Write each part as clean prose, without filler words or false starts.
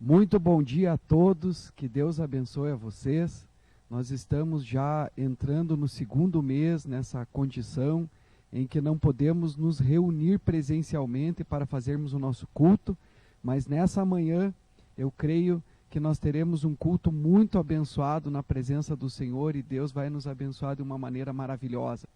Muito bom dia a todos, que Deus abençoe a vocês. Nós estamos já entrando no segundo mês nessa condição em que não podemos nos reunir presencialmente para fazermos o nosso culto, mas nessa manhã eu creio que nós teremos um culto muito abençoado na presença do Senhor e Deus vai nos abençoar de uma maneira maravilhosa.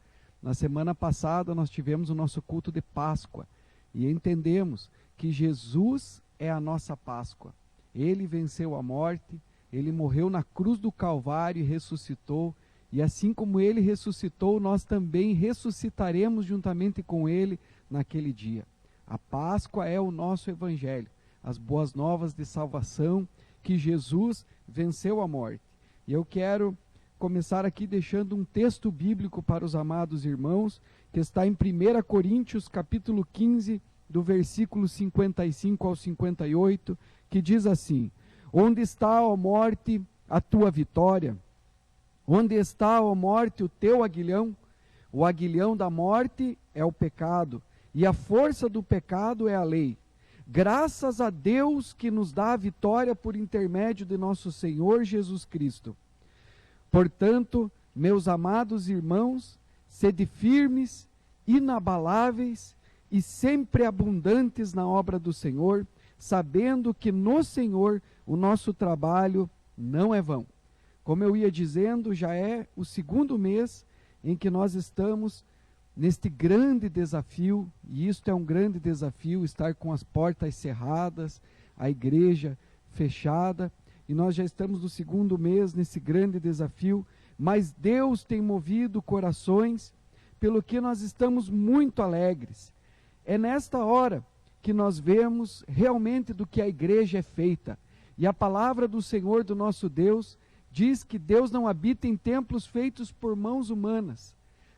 Na semana passada nós tivemos o nosso culto de Páscoa e entendemos que Jesus é a nossa Páscoa. Ele venceu a morte, ele morreu na cruz do Calvário e ressuscitou, e assim como ele ressuscitou, nós também ressuscitaremos juntamente com ele naquele dia. A Páscoa é o nosso evangelho, as boas novas de salvação, que Jesus venceu a morte. E eu quero começar aqui deixando um texto bíblico para os amados irmãos, que está em 1 Coríntios capítulo 15, do versículo 55 ao 58, que diz assim: onde está, ó morte, a tua vitória? Onde está, ó morte, o teu aguilhão? O aguilhão da morte é o pecado, e a força do pecado é a lei. Graças a Deus que nos dá a vitória por intermédio de nosso Senhor Jesus Cristo. Portanto, meus amados irmãos, sede firmes, inabaláveis e sempre abundantes na obra do Senhor, sabendo que no Senhor o nosso trabalho não é vão. Como eu ia dizendo, já é o segundo mês em que nós estamos neste grande desafio, e isto é um grande desafio, estar com as portas cerradas, a igreja fechada, e nós já estamos no segundo mês nesse grande desafio, mas Deus tem movido corações, pelo que nós estamos muito alegres. É nesta hora que nós vemos realmente do que a igreja é feita. E a palavra do Senhor, do nosso Deus, diz que Deus não habita em templos feitos por mãos humanas,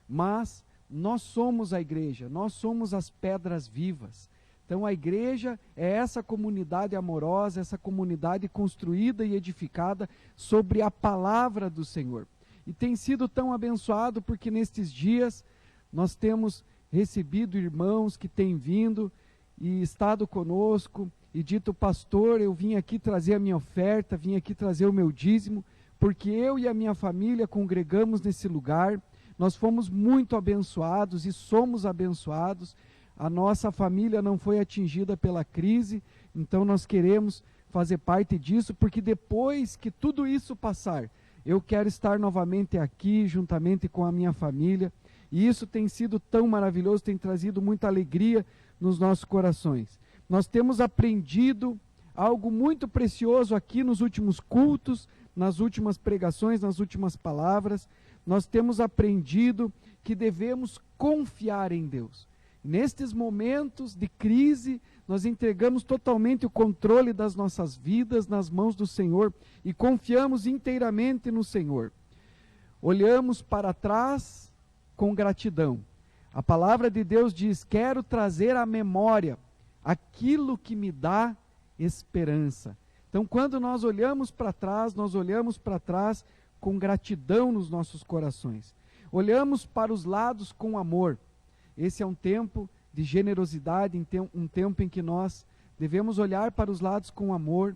mas nós somos a igreja, nós somos as pedras vivas. Então a igreja é essa comunidade amorosa, essa comunidade construída e edificada sobre a palavra do Senhor. E tem sido tão abençoado porque nestes dias nós temos recebido irmãos que têm vindo e estado conosco e dito: pastor, eu vim aqui trazer a minha oferta, vim aqui trazer o meu dízimo, porque eu e a minha família congregamos nesse lugar, nós fomos muito abençoados e somos abençoados, a nossa família não foi atingida pela crise, então nós queremos fazer parte disso, porque depois que tudo isso passar, eu quero estar novamente aqui, juntamente com a minha família, e isso tem sido tão maravilhoso, tem trazido muita alegria nos nossos corações. Nós temos aprendido algo muito precioso aqui nos últimos cultos, nas últimas pregações, nas últimas palavras. Nós temos aprendido que devemos confiar em Deus. Nestes momentos de crise, nós entregamos totalmente o controle das nossas vidas nas mãos do Senhor e confiamos inteiramente no Senhor. Olhamos para trás com gratidão. A palavra de Deus diz: quero trazer à memória aquilo que me dá esperança. Então, quando nós olhamos para trás, nós olhamos para trás com gratidão nos nossos corações. Olhamos para os lados com amor. Esse é um tempo de generosidade, um tempo em que nós devemos olhar para os lados com amor.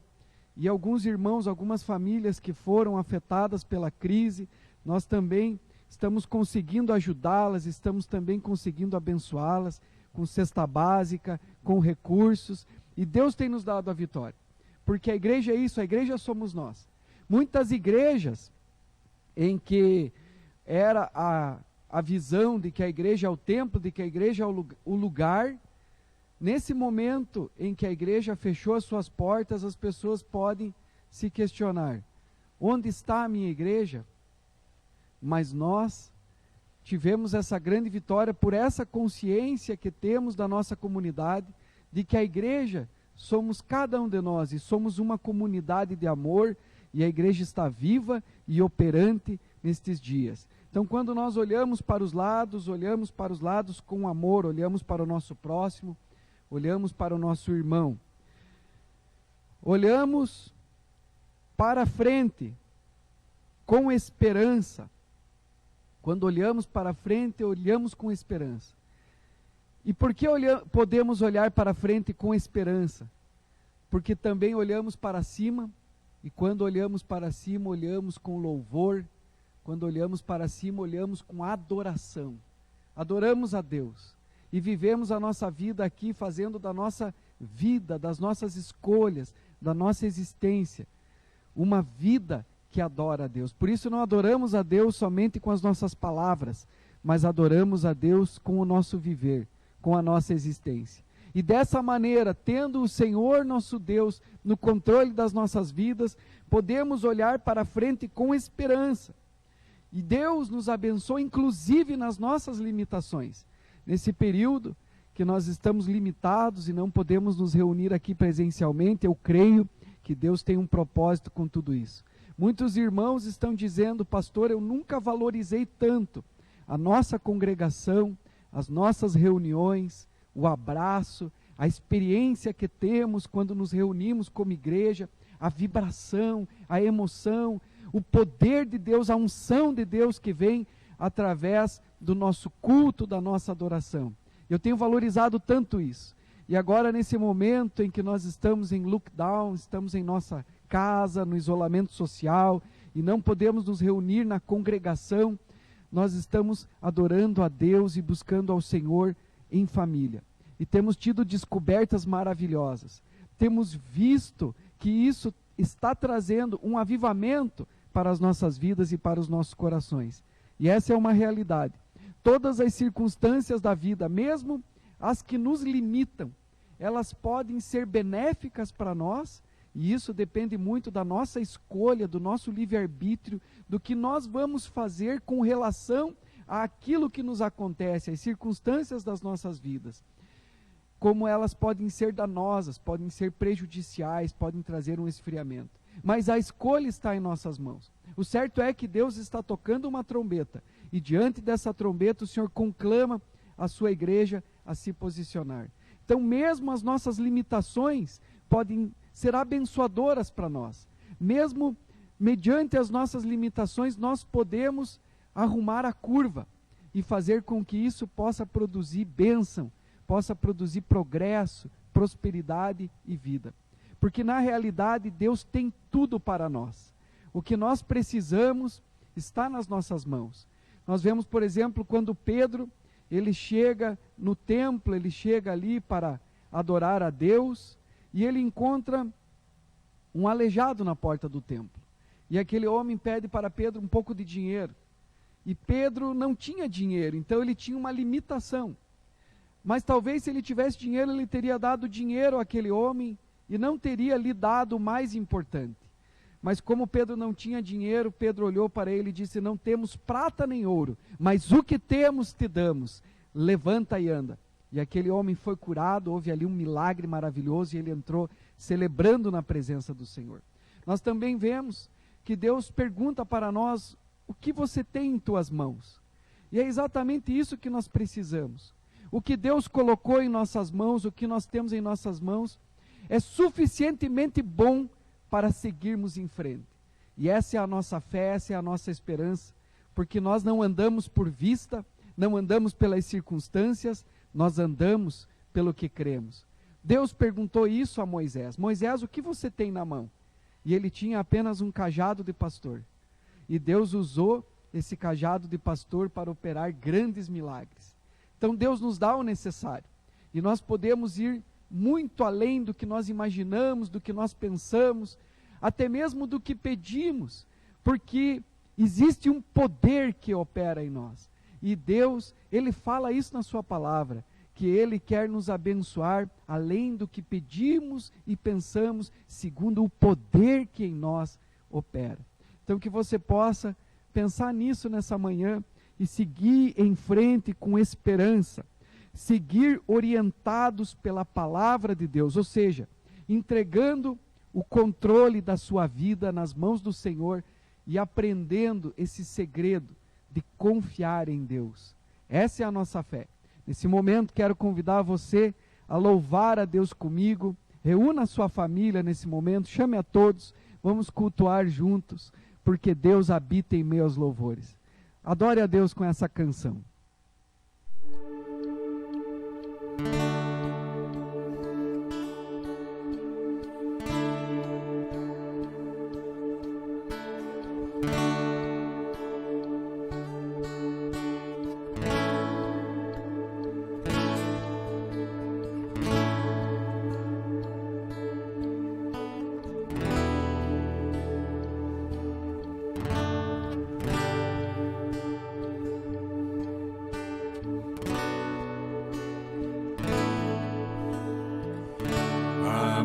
E alguns irmãos, algumas famílias que foram afetadas pela crise, nós também estamos conseguindo ajudá-las, estamos também conseguindo abençoá-las com cesta básica, com recursos, e Deus tem nos dado a vitória, porque a igreja é isso, a igreja somos nós. Muitas igrejas em que era a visão de que a igreja é o templo, de que a igreja é o lugar, nesse momento em que a igreja fechou as suas portas, as pessoas podem se questionar: onde está a minha igreja? Mas nós tivemos essa grande vitória por essa consciência que temos da nossa comunidade, de que a igreja somos cada um de nós e somos uma comunidade de amor, e a igreja está viva e operante nestes dias. Então, quando nós olhamos para os lados com amor, olhamos para o nosso próximo, olhamos para o nosso irmão, olhamos para frente com esperança. Quando olhamos para frente, olhamos com esperança. E por que podemos olhar para frente com esperança? porque também olhamos para cima, e quando olhamos para cima, olhamos com louvor, quando olhamos para cima, olhamos com adoração. Adoramos a Deus e vivemos a nossa vida aqui fazendo da nossa vida, das nossas escolhas, da nossa existência, uma vida que adora a Deus. Por isso não adoramos a Deus somente com as nossas palavras, mas adoramos a Deus com o nosso viver, com a nossa existência. E dessa maneira, tendo o Senhor nosso Deus no controle das nossas vidas, podemos olhar para frente com esperança. E Deus nos abençoa, inclusive nas nossas limitações. Nesse período que nós estamos limitados e não podemos nos reunir aqui presencialmente, eu creio que Deus tem um propósito com tudo isso. Muitos irmãos estão dizendo, pastor, eu nunca valorizei tanto a nossa congregação, as nossas reuniões, o abraço, a experiência que temos quando nos reunimos como igreja, a vibração, a emoção, o poder de Deus, a unção de Deus que vem através do nosso culto, da nossa adoração. Eu tenho valorizado tanto isso. E agora, nesse momento em que nós estamos em lockdown, estamos em nossa casa, no isolamento social, e não podemos nos reunir na congregação, nós estamos adorando a Deus e buscando ao Senhor em família. E temos tido descobertas maravilhosas. Temos visto que isso está trazendo um avivamento para as nossas vidas e para os nossos corações. E essa é uma realidade. Todas as circunstâncias da vida, mesmo as que nos limitam, elas podem ser benéficas para nós, e isso depende muito da nossa escolha, do nosso livre-arbítrio, do que nós vamos fazer com relação àquilo que nos acontece, às circunstâncias das nossas vidas. Como elas podem ser danosas, podem ser prejudiciais, podem trazer um esfriamento. Mas a escolha está em nossas mãos. O certo é que Deus está tocando uma trombeta, e diante dessa trombeta o Senhor conclama a sua igreja a se posicionar. Então mesmo as nossas limitações podem ser abençoadoras para nós. Mesmo mediante as nossas limitações, nós podemos arrumar a curva e fazer com que isso possa produzir bênção, possa produzir progresso, prosperidade e vida. Porque na realidade Deus tem tudo para nós. O que nós precisamos está nas nossas mãos. Nós vemos, por exemplo, quando Pedro, ele chega no templo, ele chega ali para adorar a Deus, e ele encontra um aleijado na porta do templo. E aquele homem pede para Pedro um pouco de dinheiro. E Pedro não tinha dinheiro, então ele tinha uma limitação. Mas talvez se ele tivesse dinheiro, ele teria dado dinheiro àquele homem e não teria lhe dado o mais importante. Mas como Pedro não tinha dinheiro, Pedro olhou para ele e disse, não temos prata nem ouro, mas o que temos te damos, levanta e anda. E aquele homem foi curado, houve ali um milagre maravilhoso e ele entrou celebrando na presença do Senhor. Nós também vemos que Deus pergunta para nós, o que você tem em tuas mãos? E é exatamente isso que nós precisamos. O que Deus colocou em nossas mãos, o que nós temos em nossas mãos, é suficientemente bom para seguirmos em frente. E essa é a nossa fé, essa é a nossa esperança, porque nós não andamos por vista, não andamos pelas circunstâncias, nós andamos pelo que cremos. Deus perguntou isso a Moisés, Moisés, o que você tem na mão? E ele tinha apenas um cajado de pastor. E Deus usou esse cajado de pastor para operar grandes milagres. Então Deus nos dá o necessário. E nós podemos ir muito além do que nós imaginamos, do que nós pensamos, até mesmo do que pedimos, porque existe um poder que opera em nós. E Deus, Ele fala isso na sua palavra, que Ele quer nos abençoar além do que pedimos e pensamos, segundo o poder que em nós opera. Então que você possa pensar nisso nessa manhã e seguir em frente com esperança, seguir orientados pela palavra de Deus, ou seja, entregando o controle da sua vida nas mãos do Senhor e aprendendo esse segredo de confiar em Deus. Essa é a nossa fé. Nesse momento quero convidar você a louvar a Deus comigo, reúna a sua família nesse momento, chame a todos, vamos cultuar juntos, porque Deus habita em meio aos louvores. Adore a Deus com essa canção.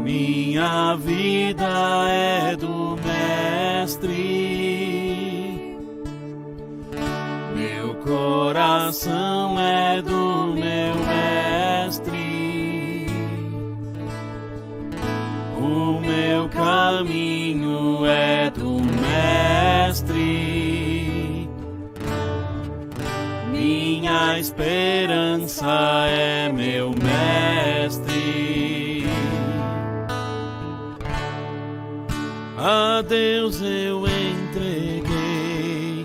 minha vida é do Mestre, meu coração é do meu Mestre, o meu caminho é do Mestre, minha esperança é meu Mestre. A Deus eu entreguei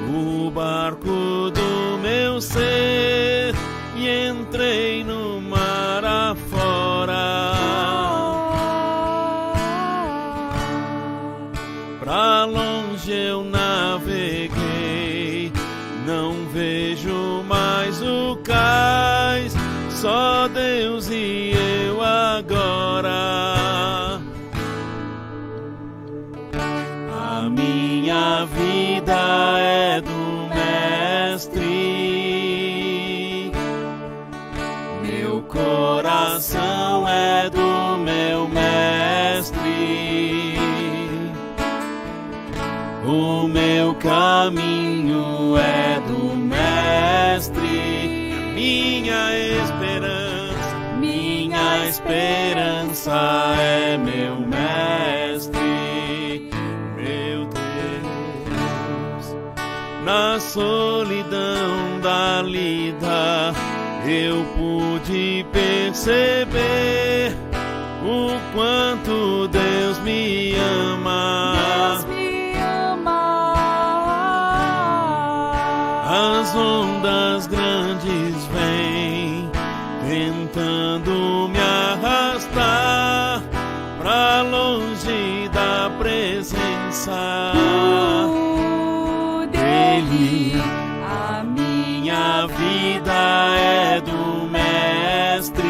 o barco do meu ser e entrei no mar afora. Pra longe eu naveguei, não vejo mais o cais, só Deus e eu agora. A minha vida é do Mestre, meu coração é do meu Mestre, o meu caminho é do Mestre, minha esperança é meu Mestre, meu Deus. Na solidão da lida eu pude perceber o quanto Deus me ama. As ondas grandes vêm tentando me arrastar pra longe da presença dele. A minha vida é do Mestre,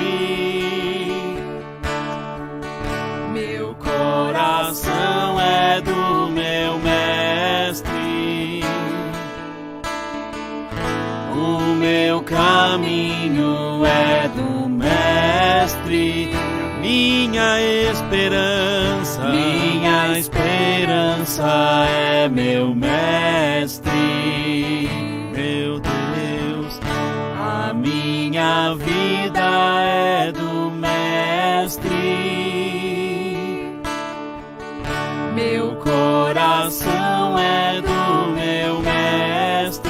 meu coração é do meu Mestre, o meu caminho é do Mestre, minha esperança é meu Mestre, meu Deus. A minha vida é do Mestre, meu coração é do meu Mestre,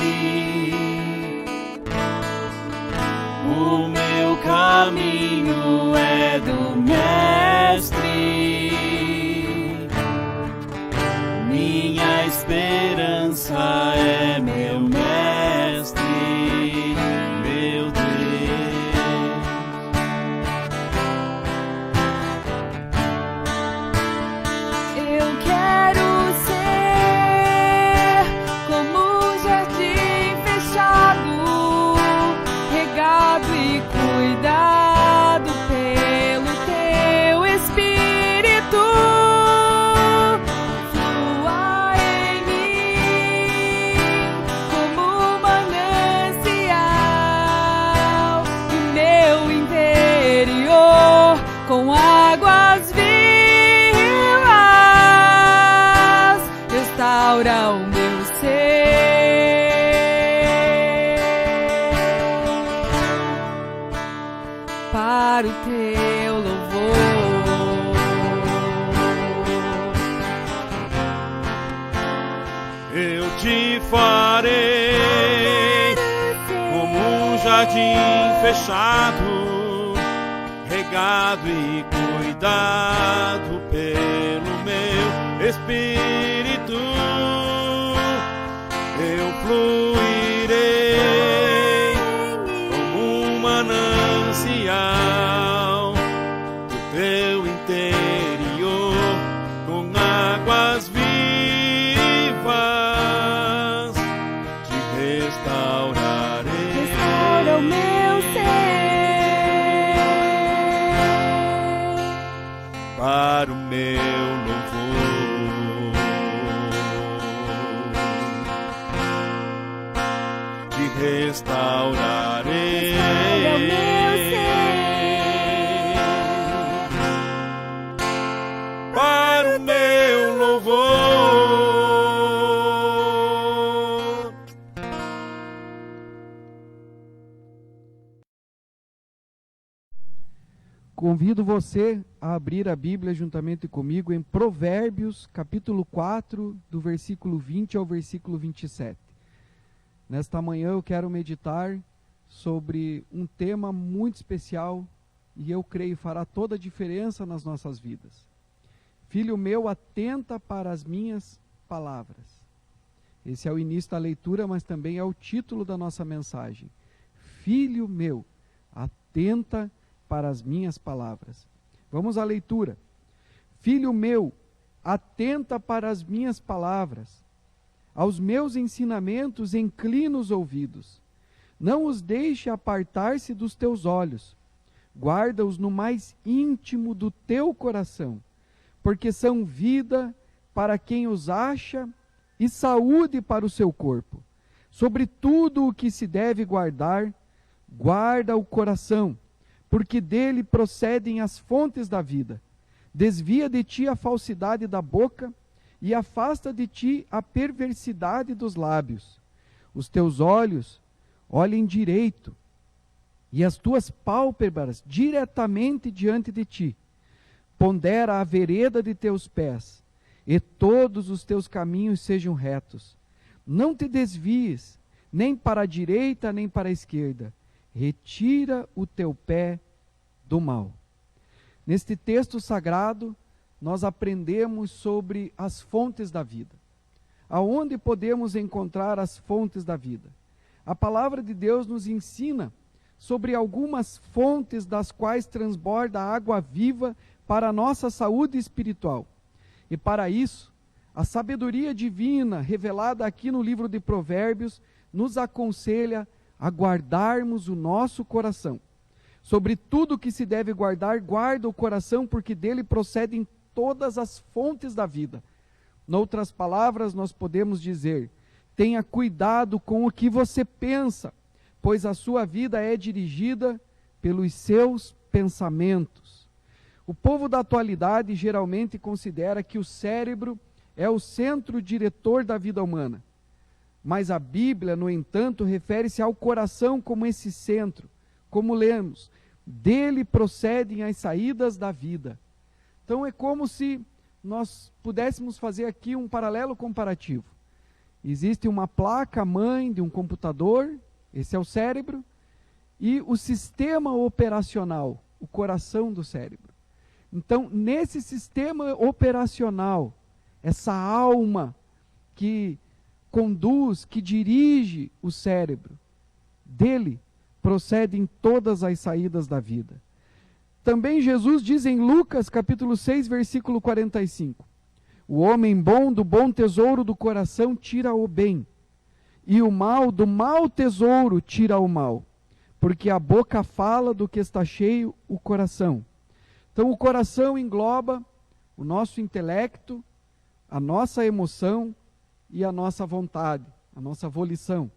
o meu caminho é do Mestre, minha esperança é meu Mestre, meu Deus. Eu quero ser como um jardim fechado, regado e cuidado pelo teu Espírito. Flua em mim como um manancial, e meu interior com águas vivas restaura o meu ser para o teu louvor. Eu te farei como um jardim fechado, regado e cuidado pelo meu Espírito. Eu fluirei como um manancial do teu interior, com águas vivas te restaurarei. Restaura o meu ser para o meu louvor. Te restaurarei. Restaura o meu ser Convido você a abrir a Bíblia juntamente comigo em Provérbios, capítulo 4, do versículo 20 ao versículo 27. Nesta manhã eu quero meditar sobre um tema muito especial e eu creio fará toda a diferença nas nossas vidas. Filho meu, atenta para as minhas palavras. Esse é o início da leitura, mas também é o título da nossa mensagem. Filho meu, atenta para as minhas palavras. Vamos à leitura. Filho meu, atenta para as minhas palavras. Aos meus ensinamentos inclina os ouvidos. Não os deixe apartar-se dos teus olhos. Guarda-os no mais íntimo do teu coração, porque são vida para quem os acha e saúde para o seu corpo. Sobre tudo o que se deve guardar, guarda o coração, porque dele procedem as fontes da vida. Desvia de ti a falsidade da boca e afasta de ti a perversidade dos lábios. Os teus olhos olhem direito e as tuas pálpebras diretamente diante de ti. Pondera a vereda de teus pés e todos os teus caminhos sejam retos. Não te desvies nem para a direita nem para a esquerda. Retira o teu pé do mal. Neste texto sagrado, nós aprendemos sobre as fontes da vida. Aonde podemos encontrar as fontes da vida? A palavra de Deus nos ensina sobre algumas fontes das quais transborda a água viva para a nossa saúde espiritual. E para isso, a sabedoria divina revelada aqui no livro de Provérbios nos aconselha a guardarmos o nosso coração. Sobre tudo que se deve guardar, guarda o coração, porque dele procedem todas as fontes da vida. Noutras palavras, nós podemos dizer: tenha cuidado com o que você pensa, pois a sua vida é dirigida pelos seus pensamentos. O povo da atualidade geralmente considera que o cérebro é o centro diretor da vida humana. Mas a Bíblia, no entanto, refere-se ao coração como esse centro. Como lemos, dele procedem as saídas da vida. Então é como se nós pudéssemos fazer aqui um paralelo comparativo. Existe uma placa mãe de um computador, esse é o cérebro, e o sistema operacional, o coração do cérebro. Então, nesse sistema operacional, essa alma que conduz, que dirige o cérebro, dele procedem todas as saídas da vida. Também Jesus diz em Lucas capítulo 6, versículo 45, o homem bom do bom tesouro do coração tira o bem, e o mal do mau tesouro tira o mal, porque a boca fala do que está cheio o coração. Então o coração engloba o nosso intelecto, a nossa emoção e a nossa vontade, a nossa volição.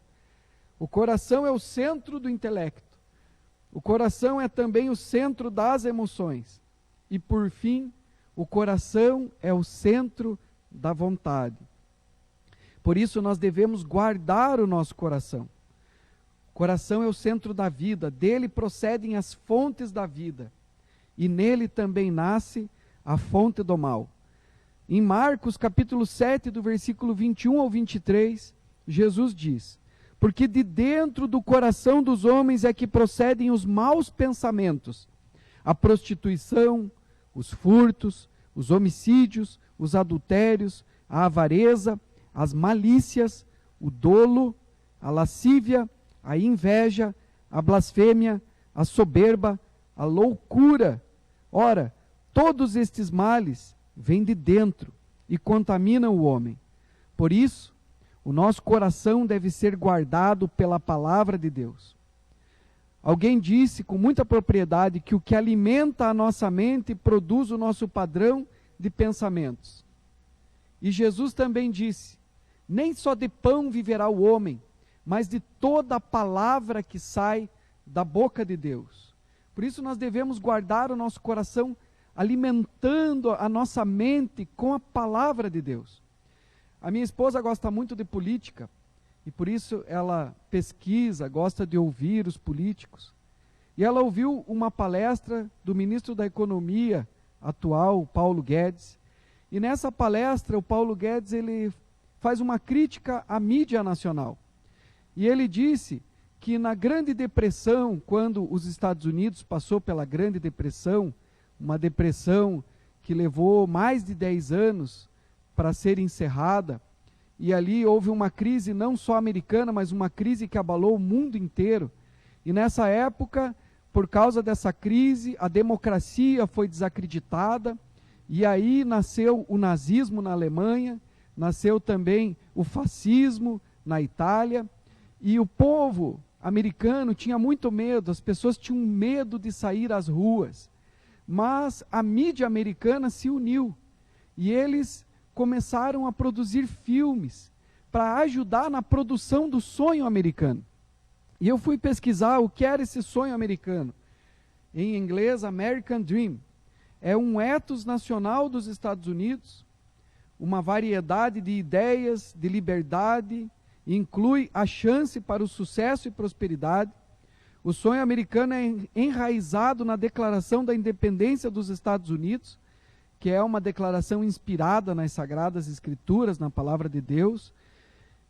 O coração é o centro do intelecto. O coração é também o centro das emoções. E por fim, o coração é o centro da vontade. Por isso nós devemos guardar o nosso coração. O coração é o centro da vida, dele procedem as fontes da vida. E nele também nasce a fonte do mal. Em Marcos capítulo 7, do versículo 21 ao 23, Jesus diz: porque de dentro do coração dos homens é que procedem os maus pensamentos, a prostituição, os furtos, os homicídios, os adultérios, a avareza, as malícias, o dolo, a lascívia, a inveja, a blasfêmia, a soberba, a loucura. Ora, todos estes males vêm de dentro e contaminam o homem. Por isso, o nosso coração deve ser guardado pela palavra de Deus. Alguém disse com muita propriedade que o que alimenta a nossa mente produz o nosso padrão de pensamentos. E Jesus também disse: nem só de pão viverá o homem, mas de toda a palavra que sai da boca de Deus. Por isso nós devemos guardar o nosso coração alimentando a nossa mente com a palavra de Deus. A minha esposa gosta muito de política, e por isso ela pesquisa, gosta de ouvir os políticos. e ela ouviu uma palestra do ministro da Economia atual, Paulo Guedes, e nessa palestra o Paulo Guedes ele faz uma crítica à mídia nacional. E ele disse que na Grande Depressão, quando os Estados Unidos passou pela Grande Depressão, uma depressão que levou mais de 10 anos para ser encerrada, e ali houve uma crise não só americana, mas uma crise que abalou o mundo inteiro. E nessa época, por causa dessa crise, a democracia foi desacreditada, e aí nasceu o nazismo na Alemanha, nasceu também o fascismo na Itália, e o povo americano tinha muito medo, as pessoas tinham medo de sair às ruas. Mas a mídia americana se uniu, e eles começaram a produzir filmes para ajudar na produção do sonho americano. E eu fui pesquisar o que era esse sonho americano. Em inglês, American Dream. É um ethos nacional dos Estados Unidos, uma variedade de ideias, de liberdade, inclui a chance para o sucesso e prosperidade. O sonho americano é enraizado na Declaração da Independência dos Estados Unidos, que é uma declaração inspirada nas Sagradas Escrituras, na Palavra de Deus.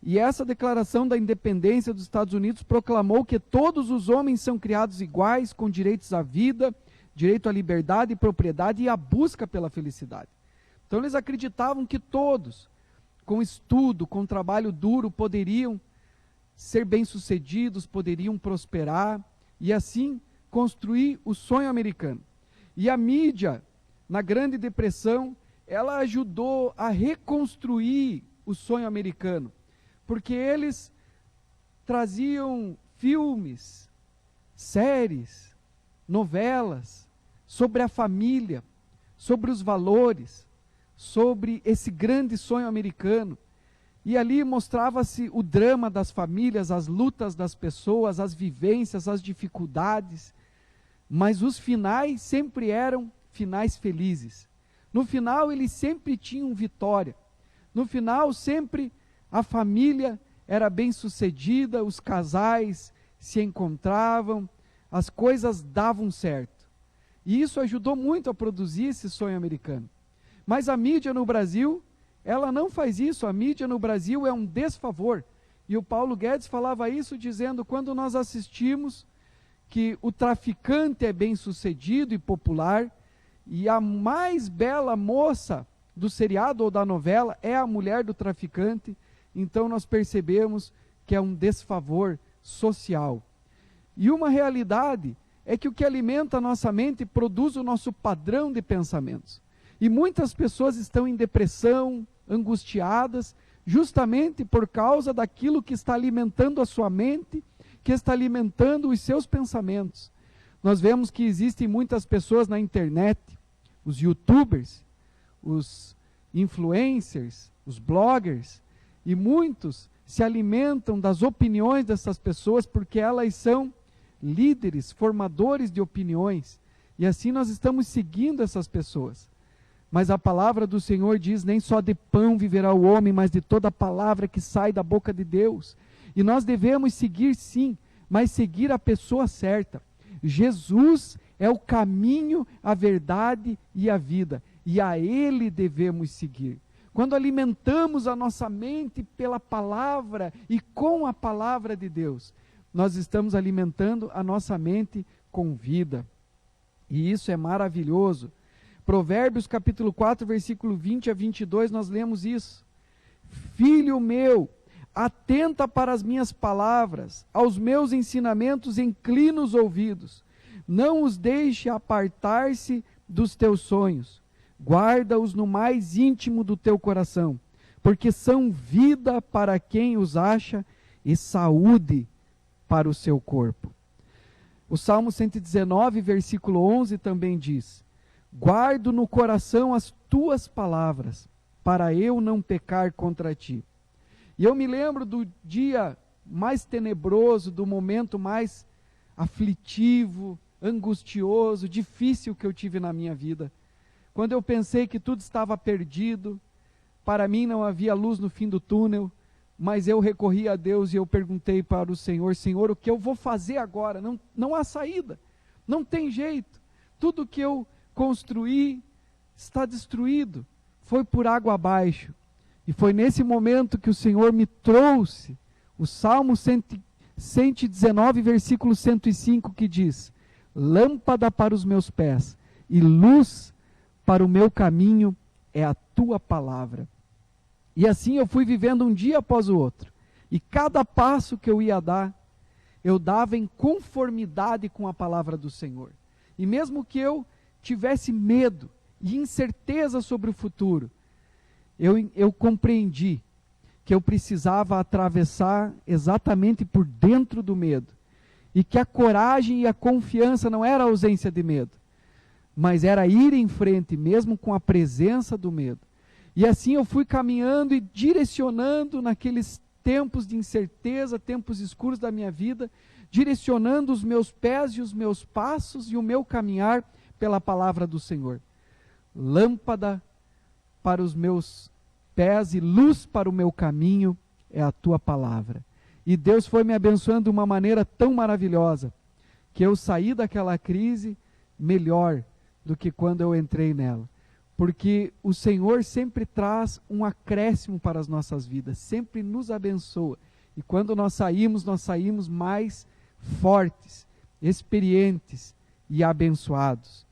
E essa Declaração da Independência dos Estados Unidos proclamou que todos os homens são criados iguais, com direitos à vida, direito à liberdade e propriedade e à busca pela felicidade. Então eles acreditavam que todos, com estudo, com trabalho duro, poderiam ser bem-sucedidos, poderiam prosperar e assim construir o sonho americano. E a mídia, na Grande Depressão, ela ajudou a reconstruir o sonho americano, porque eles traziam filmes, séries, novelas sobre a família, sobre os valores, sobre esse grande sonho americano. E ali mostrava-se o drama das famílias, as lutas das pessoas, as vivências, as dificuldades, mas os finais sempre eram finais felizes. No final eles sempre tinham vitória. No final sempre a família era bem-sucedida, os casais se encontravam, as coisas davam certo. E isso ajudou muito a produzir esse sonho americano. Mas a mídia no Brasil, ela não faz isso. A mídia no Brasil é um desfavor. E o Paulo Guedes falava isso dizendo, quando nós assistimos que o traficante é bem-sucedido e popular, e a mais bela moça do seriado ou da novela é a mulher do traficante, então nós percebemos que é um desfavor social. E uma realidade é que o que alimenta a nossa mente produz o nosso padrão de pensamentos. E muitas pessoas estão em depressão, angustiadas, justamente por causa daquilo que está alimentando a sua mente, que está alimentando os seus pensamentos. Nós vemos que existem muitas pessoas na internet, os youtubers, os influencers, os bloggers, e muitos se alimentam das opiniões dessas pessoas porque elas são líderes, formadores de opiniões, e assim nós estamos seguindo essas pessoas. Mas a palavra do Senhor diz, nem só de pão viverá o homem, mas de toda a palavra que sai da boca de Deus. E nós devemos seguir sim, mas seguir a pessoa certa. Jesus é o caminho, a verdade e a vida, e a Ele devemos seguir. Quando alimentamos a nossa mente pela palavra e com a palavra de Deus, nós estamos alimentando a nossa mente com vida. E isso é maravilhoso. Provérbios capítulo 4, versículo 20 a 22, nós lemos isso. Filho meu, atenta para as minhas palavras, aos meus ensinamentos inclina os ouvidos. Não os deixe apartar-se dos teus sonhos. Guarda-os no mais íntimo do teu coração, porque são vida para quem os acha e saúde para o seu corpo. O Salmo 119, versículo 11 também diz: guardo no coração as tuas palavras, para eu não pecar contra ti. E eu me lembro do dia mais tenebroso, do momento mais aflitivo, angustioso, difícil que eu tive na minha vida. Quando eu pensei que tudo estava perdido, para mim não havia luz no fim do túnel, mas eu recorri a Deus e eu perguntei para o Senhor, Senhor, o que eu vou fazer agora? Não há saída. Não tem jeito. Tudo que eu construí está destruído. Foi por água abaixo. E foi nesse momento que o Senhor me trouxe o Salmo 119, versículo 105, que diz: lâmpada para os meus pés e luz para o meu caminho é a tua palavra. E assim eu fui vivendo um dia após o outro. E cada passo que eu ia dar, eu dava em conformidade com a palavra do Senhor. E mesmo que eu tivesse medo e incerteza sobre o futuro, eu compreendi que eu precisava atravessar exatamente por dentro do medo. E que a coragem e a confiança não era a ausência de medo, mas era ir em frente mesmo com a presença do medo. E assim eu fui caminhando e direcionando naqueles tempos de incerteza, tempos escuros da minha vida, direcionando os meus pés e os meus passos e o meu caminhar pela palavra do Senhor. Lâmpada para os meus pés e luz para o meu caminho é a tua palavra. E Deus foi me abençoando de uma maneira tão maravilhosa, que eu saí daquela crise melhor do que quando eu entrei nela. Porque o Senhor sempre traz um acréscimo para as nossas vidas, sempre nos abençoa. E quando nós saímos mais fortes, experientes e abençoados.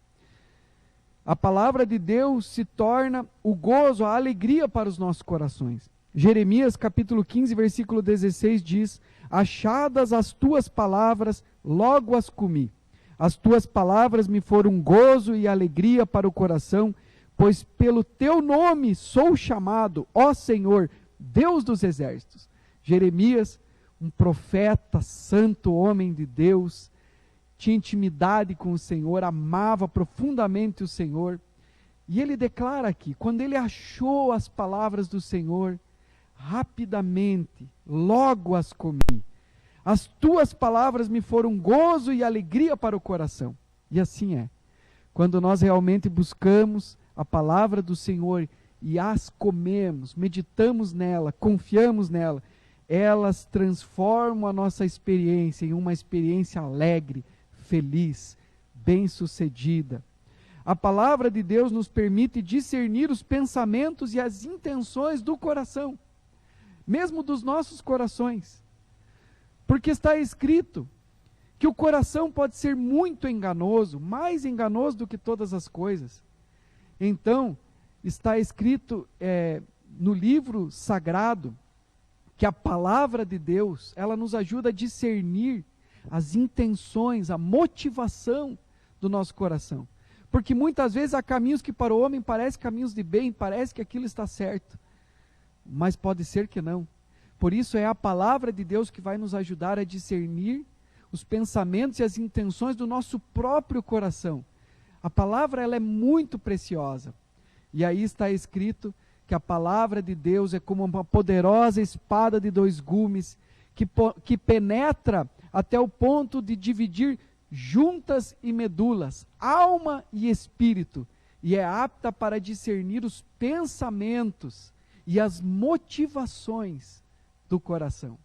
A palavra de Deus se torna o gozo, a alegria para os nossos corações. Jeremias capítulo 15, versículo 16 diz: achadas as tuas palavras, logo as comi. As tuas palavras me foram gozo e alegria para o coração, pois pelo teu nome sou chamado, ó Senhor, Deus dos exércitos. Jeremias, um profeta, santo, homem de Deus, tinha intimidade com o Senhor, amava profundamente o Senhor. E ele declara aqui, quando ele achou as palavras do Senhor, rapidamente, logo as comi. As tuas palavras me foram gozo e alegria para o coração. E assim é. Quando nós realmente buscamos a palavra do Senhor e as comemos, meditamos nela, confiamos nela, elas transformam a nossa experiência em uma experiência alegre, feliz, bem-sucedida. A palavra de Deus nos permite discernir os pensamentos e as intenções do coração, mesmo dos nossos corações. Porque está escrito que o coração pode ser muito enganoso, mais enganoso do que todas as coisas. Então, está escrito no livro sagrado que a palavra de Deus, ela nos ajuda a discernir as intenções, a motivação do nosso coração. Porque muitas vezes há caminhos que para o homem parecem caminhos de bem, parece que aquilo está certo, mas pode ser que não. Por isso é a palavra de Deus que vai nos ajudar a discernir os pensamentos e as intenções do nosso próprio coração. A palavra, ela é muito preciosa. E aí está escrito que a palavra de Deus é como uma poderosa espada de 2 gumes, que penetra até o ponto de dividir juntas e medulas, alma e espírito, e é apta para discernir os pensamentos e as motivações do coração.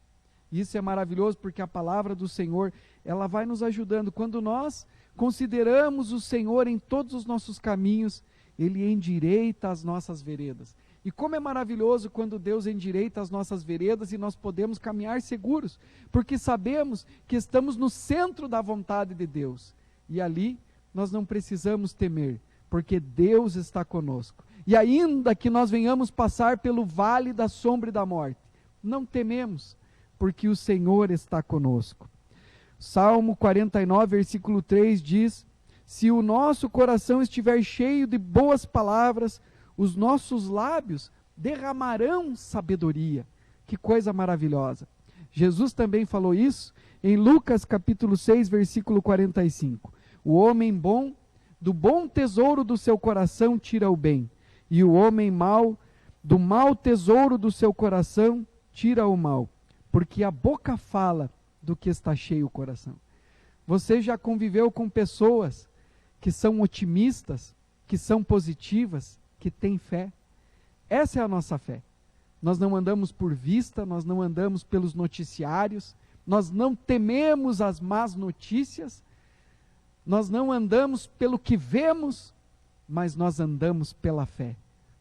Isso é maravilhoso porque a palavra do Senhor, ela vai nos ajudando. Quando nós consideramos o Senhor em todos os nossos caminhos, Ele endireita as nossas veredas. E como é maravilhoso quando Deus endireita as nossas veredas e nós podemos caminhar seguros, porque sabemos que estamos no centro da vontade de Deus. E ali nós não precisamos temer, porque Deus está conosco. E ainda que nós venhamos passar pelo vale da sombra e da morte, não tememos, porque o Senhor está conosco. Salmo 49, versículo 3 diz: se o nosso coração estiver cheio de boas palavras, os nossos lábios derramarão sabedoria. Que coisa maravilhosa. Jesus também falou isso em Lucas capítulo 6, versículo 45. O homem bom, do bom tesouro do seu coração tira o bem, e o homem mau, do mau tesouro do seu coração tira o mal, porque a boca fala do que está cheio o coração. Você já conviveu com pessoas que são otimistas, que são positivas, que têm fé? Essa é a nossa fé. Nós não andamos por vista, nós não andamos pelos noticiários, nós não tememos as más notícias, Nós não andamos pelo que vemos, mas nós andamos pela fé.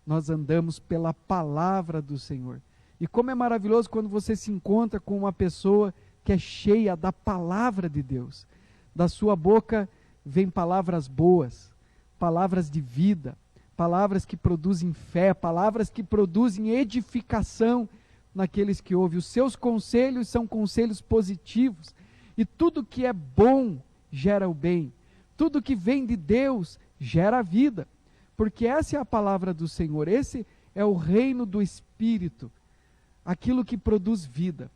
Nós andamos pela palavra do Senhor. E como é maravilhoso quando você se encontra com uma pessoa que é cheia da palavra de Deus. Da sua boca vêm palavras boas, palavras de vida, palavras que produzem fé, palavras que produzem edificação naqueles que ouvem. Os seus conselhos são conselhos positivos. E tudo que é bom gera o bem. Tudo que vem de Deus gera a vida. Porque essa é a palavra do Senhor. Esse é o reino do Espírito. Aquilo que produz vida.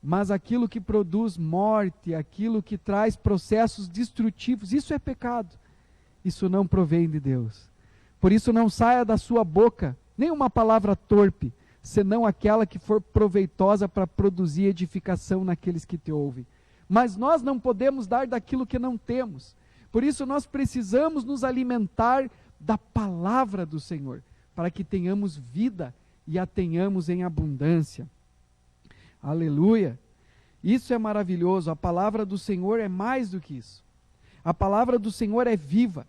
Mas aquilo que produz morte, aquilo que traz processos destrutivos, isso é pecado. Isso não provém de Deus. Por isso não saia da sua boca nenhuma palavra torpe, senão aquela que for proveitosa para produzir edificação naqueles que te ouvem. Mas nós não podemos dar daquilo que não temos. Por isso nós precisamos nos alimentar da palavra do Senhor, para que tenhamos vida e a tenhamos em abundância. Aleluia! Isso é maravilhoso. A palavra do Senhor é mais do que isso. A palavra do Senhor é viva.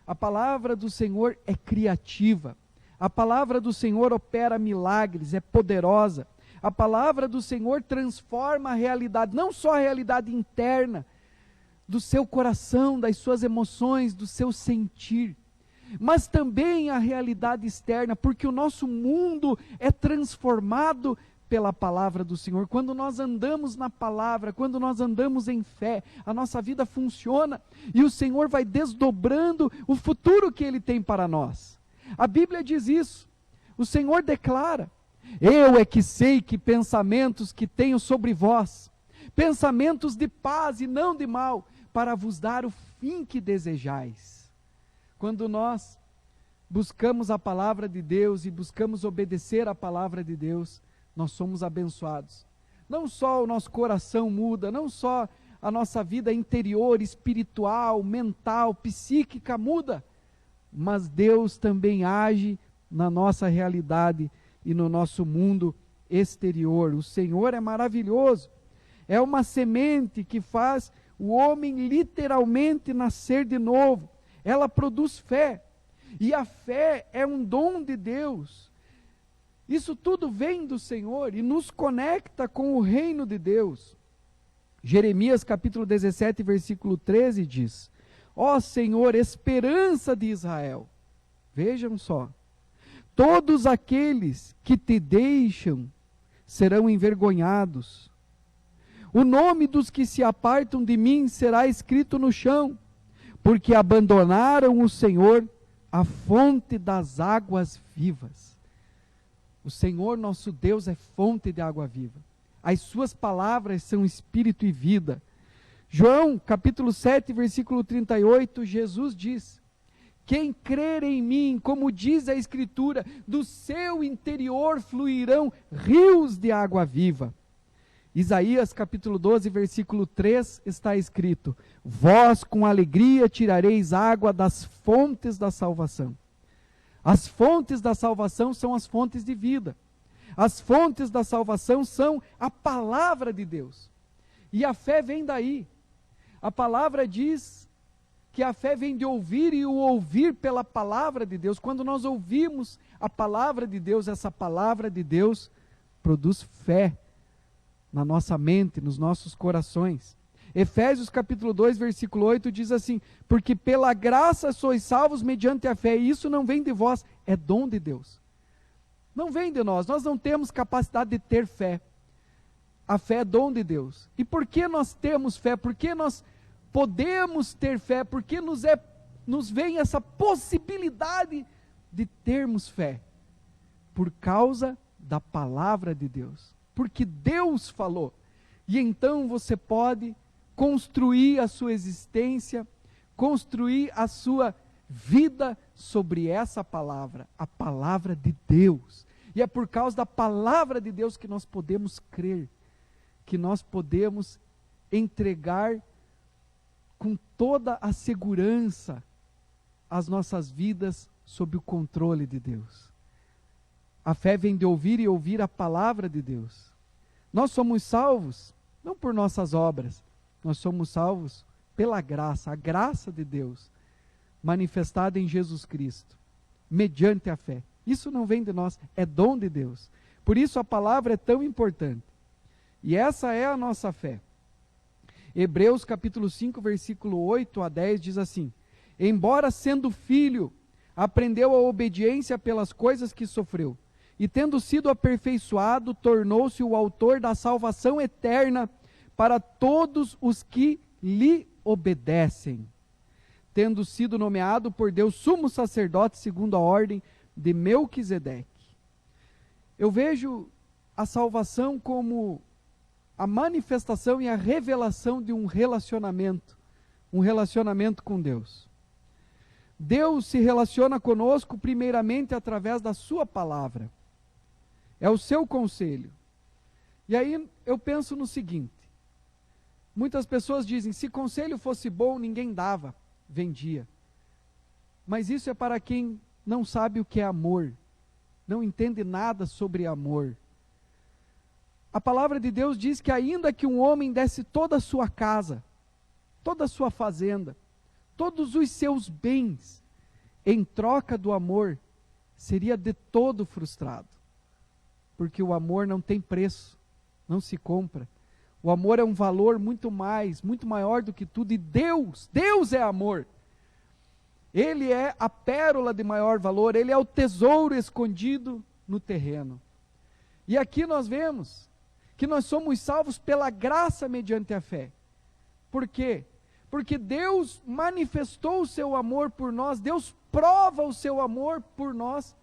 A palavra do Senhor é criativa. A palavra do Senhor opera milagres, é poderosa. A palavra do Senhor transforma a realidade, não só a realidade interna, do seu coração, das suas emoções, do seu sentir, mas também a realidade externa, porque o nosso mundo é transformado pela palavra do Senhor. Quando nós andamos na palavra, quando nós andamos em fé, a nossa vida funciona e o Senhor vai desdobrando o futuro que Ele tem para nós. A Bíblia diz isso, o Senhor declara: eu é que sei que pensamentos que tenho sobre vós, pensamentos de paz e não de mal, para vos dar o fim que desejais. Quando nós buscamos a palavra de Deus e buscamos obedecer a palavra de Deus, nós somos abençoados. Não só o nosso coração muda, não só a nossa vida interior, espiritual, mental, psíquica muda, mas Deus também age na nossa realidade e no nosso mundo exterior. O Senhor é maravilhoso. É uma semente que faz o homem literalmente nascer de novo. Ela produz fé. E a fé é um dom de Deus. Isso tudo vem do Senhor e nos conecta com o reino de Deus. Jeremias capítulo 17, versículo 13 diz: ó Senhor, esperança de Israel. Vejam só. Todos aqueles que te deixam serão envergonhados. O nome dos que se apartam de mim será escrito no chão, porque abandonaram o Senhor, a fonte das águas vivas. O Senhor nosso Deus é fonte de água viva. As suas palavras são espírito e vida. João capítulo 7, versículo 38, Jesus diz: quem crer em mim, como diz a Escritura, do seu interior fluirão rios de água viva. Isaías capítulo 12, versículo 3 está escrito: vós com alegria tirareis água das fontes da salvação. As fontes da salvação são as fontes de vida. As fontes da salvação são a palavra de Deus. E a fé vem daí. A palavra diz que a fé vem de ouvir e o ouvir pela palavra de Deus. Quando nós ouvimos a palavra de Deus, essa palavra de Deus produz fé na nossa mente, nos nossos corações. Efésios capítulo 2, versículo 8 diz assim: porque pela graça sois salvos mediante a fé, e isso não vem de vós, é dom de Deus. Não vem de nós não temos capacidade de ter fé. A fé é dom de Deus. E por que nós temos fé? Por que nós podemos ter fé? Por que nos vem essa possibilidade de termos fé? Por causa da palavra de Deus. Porque Deus falou. E então você pode construir a sua existência, construir a sua vida sobre essa palavra, a palavra de Deus. E é por causa da palavra de Deus que nós podemos crer, que nós podemos entregar com toda a segurança as nossas vidas sob o controle de Deus. A fé vem de ouvir e ouvir a palavra de Deus. Nós somos salvos, não por nossas obras, nós somos salvos pela graça, a graça de Deus, manifestada em Jesus Cristo, mediante a fé. Isso não vem de nós, é dom de Deus. Por isso a palavra é tão importante. E essa é a nossa fé. Hebreus capítulo 5, versículo 8 a 10 diz assim: embora sendo filho, aprendeu a obediência pelas coisas que sofreu, e tendo sido aperfeiçoado, tornou-se o autor da salvação eterna para todos os que lhe obedecem, tendo sido nomeado por Deus sumo sacerdote segundo a ordem de Melquisedeque. Eu vejo a salvação como a manifestação e a revelação de um relacionamento com Deus. Deus se relaciona conosco primeiramente através da sua palavra. É o seu conselho. E aí eu penso no seguinte: muitas pessoas dizem, se conselho fosse bom, ninguém dava, vendia. Mas isso é para quem não sabe o que é amor, não entende nada sobre amor. A palavra de Deus diz que ainda que um homem desse toda a sua casa, toda a sua fazenda, todos os seus bens, em troca do amor, seria de todo frustrado. Porque o amor não tem preço, não se compra. O amor é um valor muito maior do que tudo. E Deus é amor. Ele é a pérola de maior valor, Ele é o tesouro escondido no terreno. E aqui nós vemos que nós somos salvos pela graça mediante a fé. Por quê? Porque Deus manifestou o seu amor por nós, Deus prova o seu amor por nós,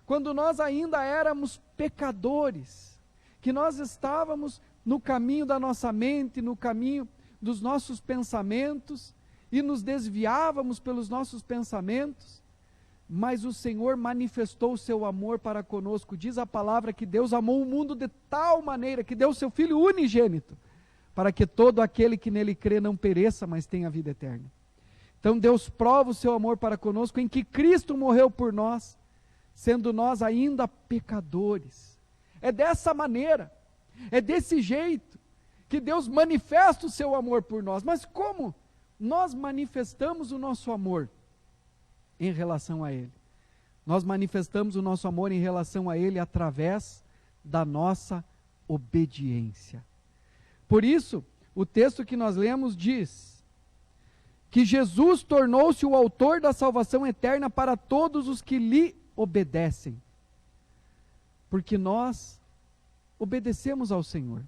quando nós ainda éramos pecadores, que nós estávamos no caminho da nossa mente, no caminho dos nossos pensamentos, e nos desviávamos pelos nossos pensamentos, mas o Senhor manifestou o seu amor para conosco. Diz a palavra que Deus amou o mundo de tal maneira, que deu o seu Filho unigênito, para que todo aquele que nele crê não pereça, mas tenha vida eterna. Então Deus prova o seu amor para conosco, em que Cristo morreu por nós, sendo nós ainda pecadores. É dessa maneira, é desse jeito, que Deus manifesta o seu amor por nós. Mas como nós manifestamos o nosso amor em relação a Ele? Nós manifestamos o nosso amor em relação a Ele através da nossa obediência. Por isso, o texto que nós lemos diz que Jesus tornou-se o autor da salvação eterna para todos os que lhe obedecem. Porque nós obedecemos ao Senhor.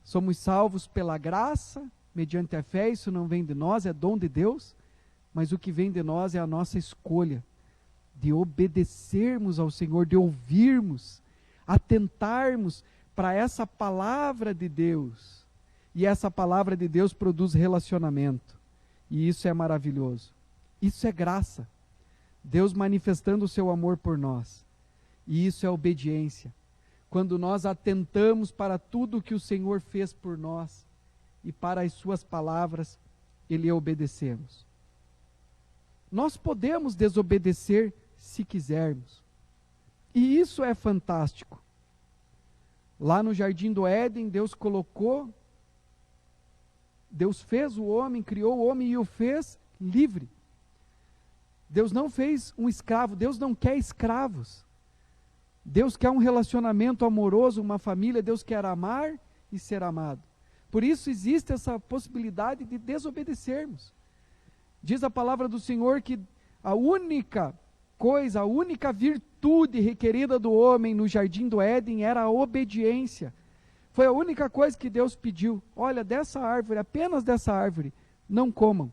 Somos salvos pela graça, mediante a fé. Isso não vem de nós, é dom de Deus. Mas o que vem de nós é a nossa escolha de obedecermos ao Senhor, de ouvirmos, atentarmos para essa palavra de Deus. E essa palavra de Deus produz relacionamento. E isso é maravilhoso. Isso é graça. Deus manifestando o seu amor por nós. E isso é obediência. Quando nós atentamos para tudo que o Senhor fez por nós e para as suas palavras, e lhe obedecemos. Nós podemos desobedecer se quisermos. E isso é fantástico. Lá no Jardim do Éden, Deus fez o homem, criou o homem e o fez livre. Deus não fez um escravo, Deus não quer escravos. Deus quer um relacionamento amoroso, uma família, Deus quer amar e ser amado. Por isso existe essa possibilidade de desobedecermos. Diz a palavra do Senhor que a única coisa, a única virtude requerida do homem no Jardim do Éden era a obediência. Foi a única coisa que Deus pediu. Olha, dessa árvore, apenas dessa árvore, não comam.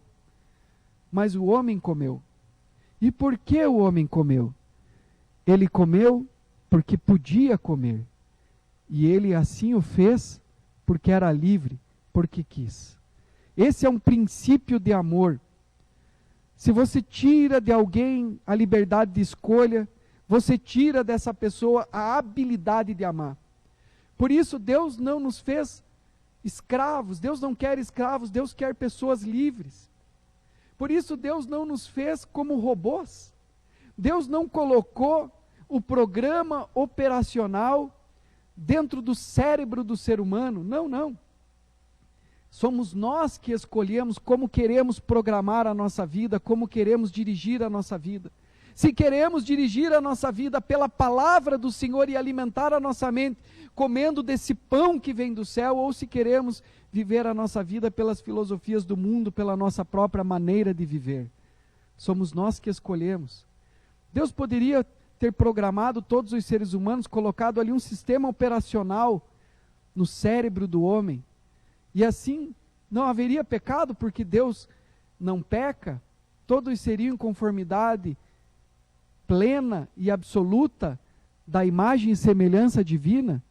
Mas o homem comeu. E por que o homem comeu? Ele comeu porque podia comer. E ele assim o fez porque era livre, porque quis. Esse é um princípio de amor. Se você tira de alguém a liberdade de escolha, você tira dessa pessoa a habilidade de amar. Por isso Deus não nos fez escravos, Deus não quer escravos, Deus quer pessoas livres. Por isso Deus não nos fez como robôs. Deus não colocou o programa operacional dentro do cérebro do ser humano. Não, não. Somos nós que escolhemos como queremos programar a nossa vida, como queremos dirigir a nossa vida. Se queremos dirigir a nossa vida pela palavra do Senhor e alimentar a nossa mente, comendo desse pão que vem do céu, ou se queremos viver a nossa vida pelas filosofias do mundo, pela nossa própria maneira de viver. Somos nós que escolhemos. Deus poderia ter programado todos os seres humanos, colocado ali um sistema operacional no cérebro do homem, e assim não haveria pecado, porque Deus não peca, todos seriam em conformidade plena e absoluta da imagem e semelhança divina,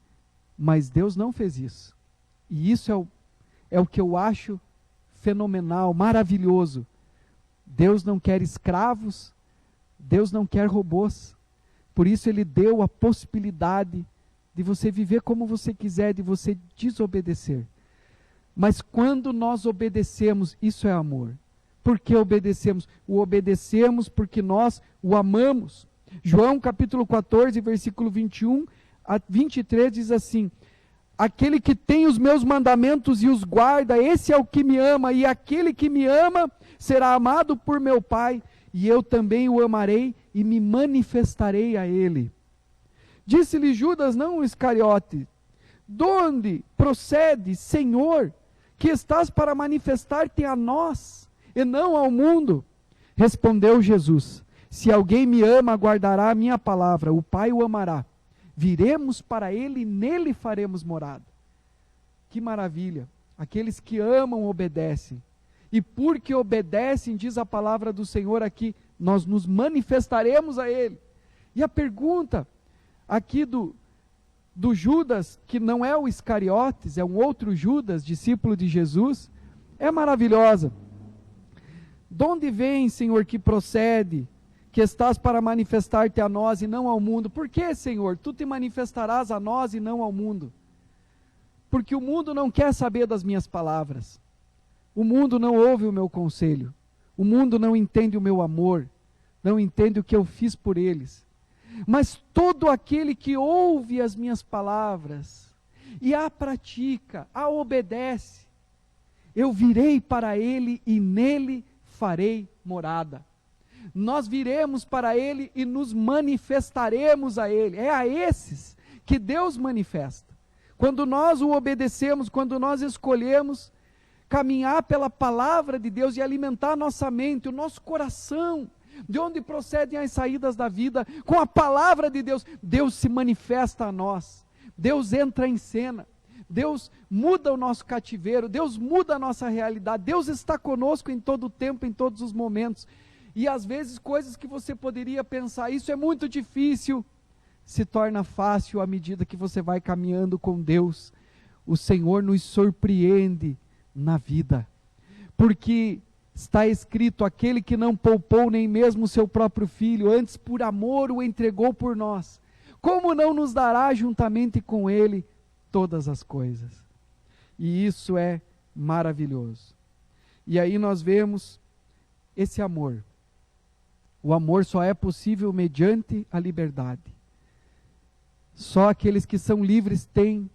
mas Deus não fez isso. E isso é o que eu acho fenomenal, maravilhoso. Deus não quer escravos, Deus não quer robôs. Por isso Ele deu a possibilidade de você viver como você quiser, de você desobedecer. Mas quando nós obedecemos, isso é amor. Por que obedecemos? O obedecemos porque nós o amamos. João capítulo 14, versículo 21 a 23 diz assim: aquele que tem os meus mandamentos e os guarda, esse é o que me ama, e aquele que me ama será amado por meu Pai, e eu também o amarei e me manifestarei a ele. Disse-lhe Judas, não Iscariote: de onde procede, Senhor, que estás para manifestar-te a nós e não ao mundo? Respondeu Jesus: se alguém me ama, guardará a minha palavra, o Pai o amará. Viremos para ele e nele faremos morada. Que maravilha! Aqueles que amam obedecem. E porque obedecem, diz a palavra do Senhor aqui, nós nos manifestaremos a ele. E a pergunta aqui do Judas, que não é o Iscariotes, é um outro Judas, discípulo de Jesus, é maravilhosa. De onde vem, Senhor, que procede, que estás para manifestar-te a nós e não ao mundo? Por que, Senhor, tu te manifestarás a nós e não ao mundo? Porque o mundo não quer saber das minhas palavras. O mundo não ouve o meu conselho. O mundo não entende o meu amor. Não entende o que eu fiz por eles. Mas todo aquele que ouve as minhas palavras e a pratica, a obedece, eu virei para ele e nele farei morada. Nós viremos para ele e nos manifestaremos a ele. É a esses que Deus manifesta. Quando nós o obedecemos, quando nós escolhemos caminhar pela palavra de Deus e alimentar nossa mente, o nosso coração, de onde procedem as saídas da vida, com a palavra de Deus, Deus se manifesta a nós, Deus entra em cena, Deus muda o nosso cativeiro, Deus muda a nossa realidade, Deus está conosco em todo o tempo, em todos os momentos, e às vezes coisas que você poderia pensar, isso é muito difícil, se torna fácil à medida que você vai caminhando com Deus. O Senhor nos surpreende na vida, porque está escrito: aquele que não poupou nem mesmo o seu próprio filho, antes por amor o entregou por nós, como não nos dará juntamente com ele todas as coisas? E isso é maravilhoso. E aí nós vemos esse amor. O amor só é possível mediante a liberdade. Só aqueles que são livres têm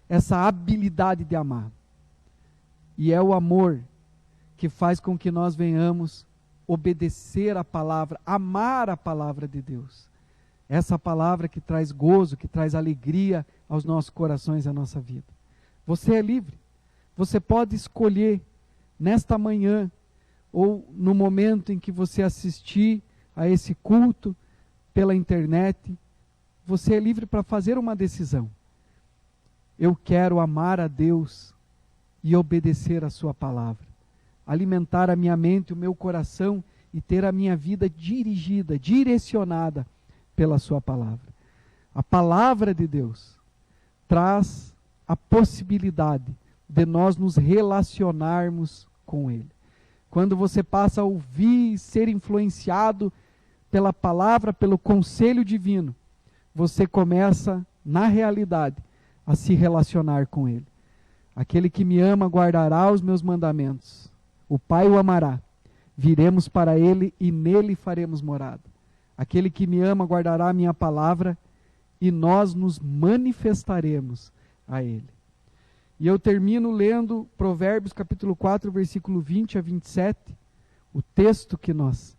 essa habilidade de amar. E é o amor que faz com que nós venhamos obedecer a palavra, amar a palavra de Deus. Essa palavra que traz gozo, que traz alegria aos nossos corações e à nossa vida. Você é livre. Você pode escolher nesta manhã, ou no momento em que você assistir a esse culto pela internet, você é livre para fazer uma decisão. Eu quero amar a Deus e obedecer a sua palavra. Alimentar a minha mente, o meu coração e ter a minha vida dirigida, direcionada pela sua palavra. A palavra de Deus traz a possibilidade de nós nos relacionarmos com Ele. Quando você passa a ouvir e ser influenciado pela palavra, pelo conselho divino, você começa, na realidade, a se relacionar com Ele. Aquele que me ama guardará os meus mandamentos. O Pai o amará. Viremos para Ele e nele faremos morada. Aquele que me ama guardará a minha palavra e nós nos manifestaremos a Ele. E eu termino lendo Provérbios capítulo 4, versículo 20 a 27, o texto que nós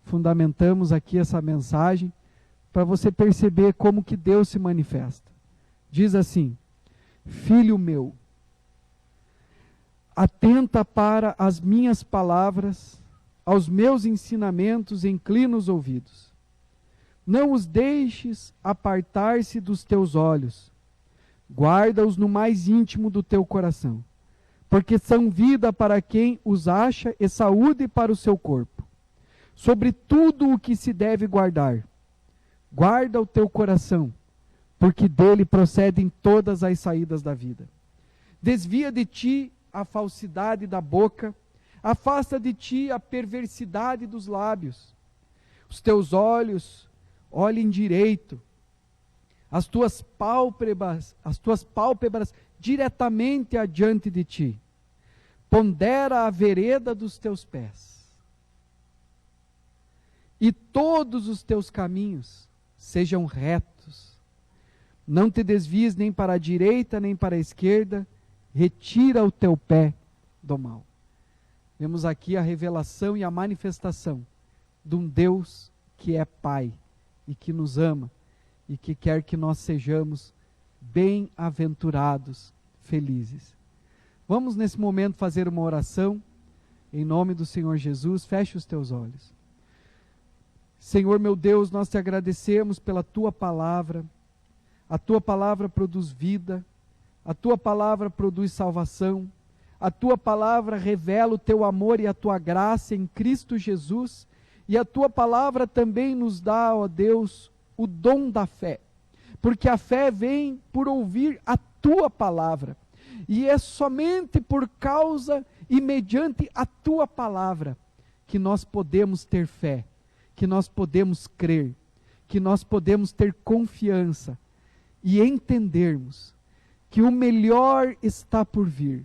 fundamentamos aqui essa mensagem, para você perceber como que Deus se manifesta. Diz assim: filho meu, atenta para as minhas palavras, aos meus ensinamentos inclina os ouvidos. Não os deixes apartar-se dos teus olhos, guarda-os no mais íntimo do teu coração, porque são vida para quem os acha e saúde para o seu corpo. Sobre tudo o que se deve guardar, guarda o teu coração, porque dele procedem todas as saídas da vida. Desvia de ti a falsidade da boca, afasta de ti a perversidade dos lábios. Os teus olhos olhem direito, as tuas pálpebras diretamente adiante de ti. Pondera a vereda dos teus pés, e todos os teus caminhos sejam retos. Não te desvies nem para a direita nem para a esquerda, retira o teu pé do mal. Vemos aqui a revelação e a manifestação de um Deus que é Pai e que nos ama e que quer que nós sejamos bem-aventurados, felizes. Vamos nesse momento fazer uma oração em nome do Senhor Jesus. Feche os teus olhos. Senhor meu Deus, nós te agradecemos pela tua palavra. A tua palavra produz vida, a tua palavra produz salvação, a tua palavra revela o teu amor e a tua graça em Cristo Jesus, e a tua palavra também nos dá, ó Deus, o dom da fé, porque a fé vem por ouvir a tua palavra, e é somente por causa e mediante a tua palavra que nós podemos ter fé, que nós podemos crer, que nós podemos ter confiança e entendermos que o melhor está por vir,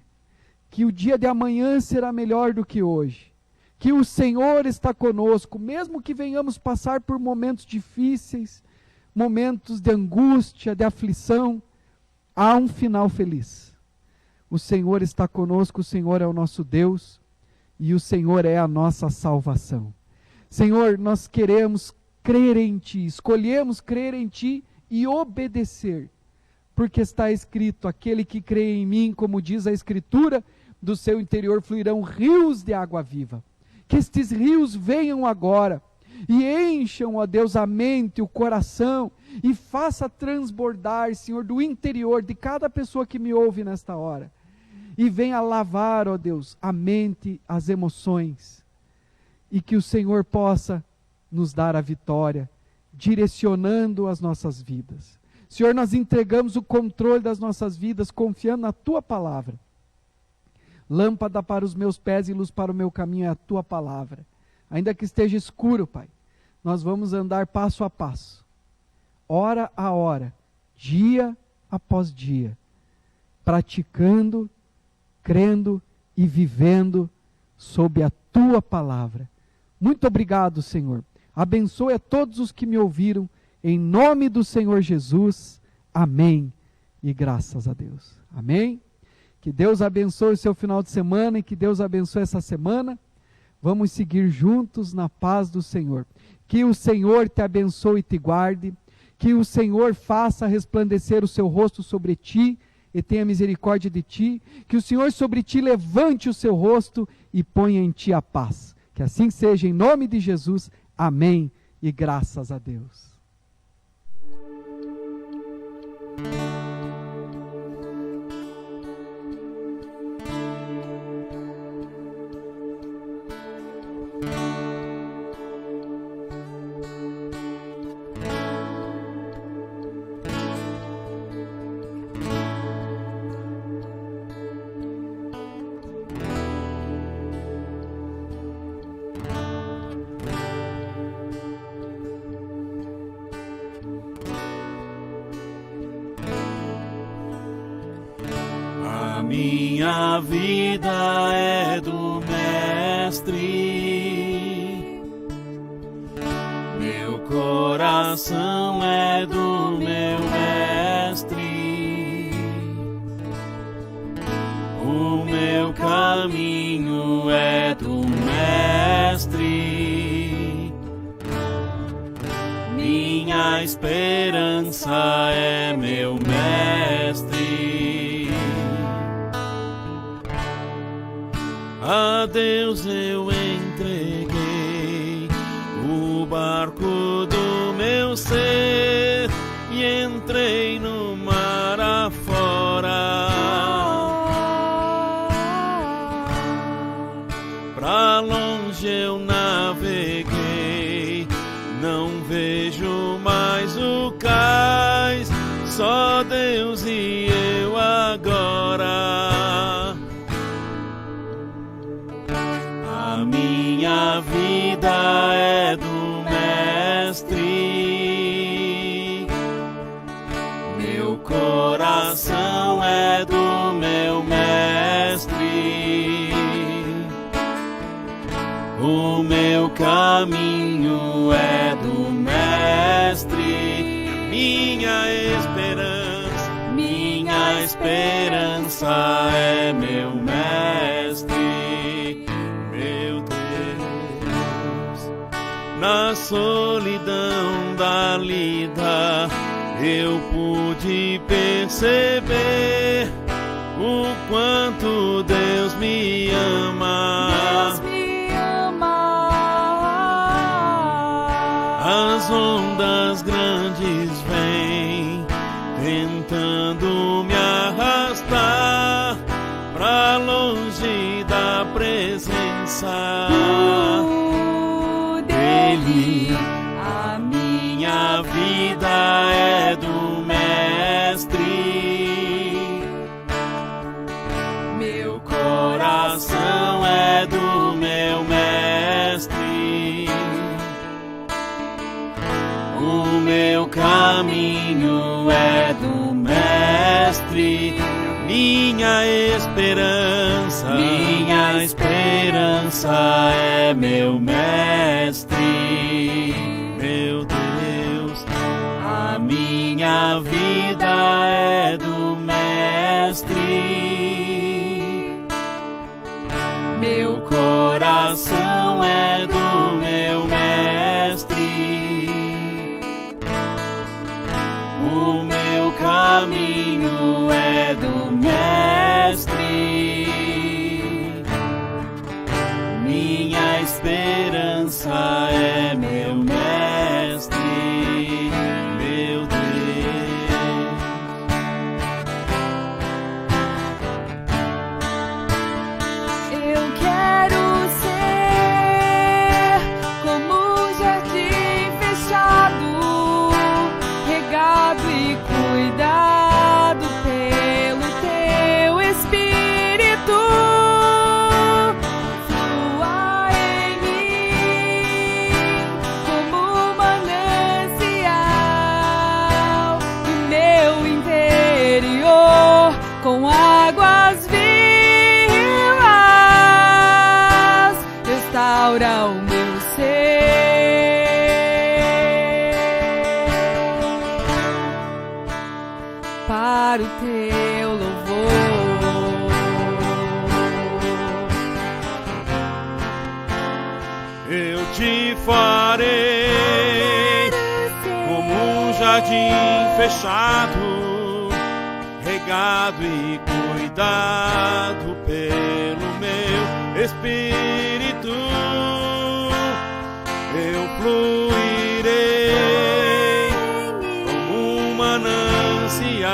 que o dia de amanhã será melhor do que hoje, que o Senhor está conosco, mesmo que venhamos passar por momentos difíceis, momentos de angústia, de aflição, há um final feliz. O Senhor está conosco, o Senhor é o nosso Deus e o Senhor é a nossa salvação. Senhor, nós queremos crer em Ti, escolhemos crer em Ti e obedecer, porque está escrito: aquele que crê em mim, como diz a Escritura, do seu interior fluirão rios de água viva. Que estes rios venham agora e encham, ó Deus, a mente, o coração, e faça transbordar, Senhor, do interior de cada pessoa que me ouve nesta hora, e venha lavar, ó Deus, a mente, as emoções, e que o Senhor possa nos dar a vitória, direcionando as nossas vidas. Senhor, nós entregamos o controle das nossas vidas, confiando na Tua palavra. Lâmpada para os meus pés e luz para o meu caminho é a Tua palavra. Ainda que esteja escuro, Pai, nós vamos andar passo a passo, hora a hora, dia após dia, praticando, crendo e vivendo sob a Tua palavra. Muito obrigado, Senhor. Abençoe a todos os que me ouviram, em nome do Senhor Jesus. Amém. E graças a Deus. Amém. Que Deus abençoe o seu final de semana e que Deus abençoe essa semana. Vamos seguir juntos na paz do Senhor. Que o Senhor te abençoe e te guarde. Que o Senhor faça resplandecer o seu rosto sobre ti e tenha misericórdia de ti. Que o Senhor sobre ti levante o seu rosto e ponha em ti a paz. Que assim seja, em nome de Jesus. Amém e graças a Deus. Minha vida é do Mestre, meu coração é do meu Mestre. caminho é do Mestre. Minha esperança é meu Mestre. A Deus eu entreguei o barco do meu ser e entrei no mar afora. Pra longe eu naveguei, não vejo mais o cais, só Deus e eu agora. A minha vida é do Mestre, meu coração é do meu Mestre, o meu caminho é do Mestre, minha esperança é meu Mestre, meu Deus. Na solidão da lida eu pude perceber o quanto Deus me ama. As ondas grandes vêm tentando me arrastar pra longe da presença dele. A minha vida é do Mestre, meu coração é do meu Mestre, o meu caminho é do Mestre, minha esperança é meu Mestre, meu Deus. A minha vida é do Mestre, meu coração é do meu Mestre, o meu caminho é do Mestre, minha esperança é meu Mestre, meu Deus. Eu quero ser como um jardim fechado, regado e cuidado pelo teu Espírito. Flua em mim como um manancial no meu interior, com águas vivas, restaura o meu ser para o teu louvor. Eu te farei como um jardim fechado, regado e cuidado pelo meu Espírito. Eu fluirei como um manancial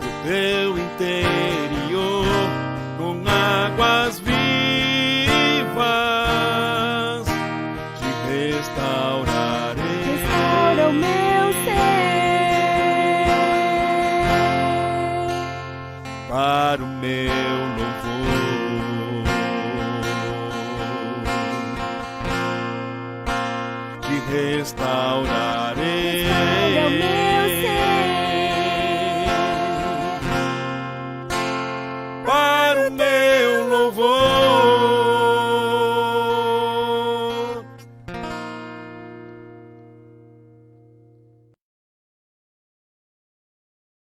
do teu interior, com águas vivas te restaurarei. Restaura o meu ser para o meu louvor. Te restaurarei. Restaura o meu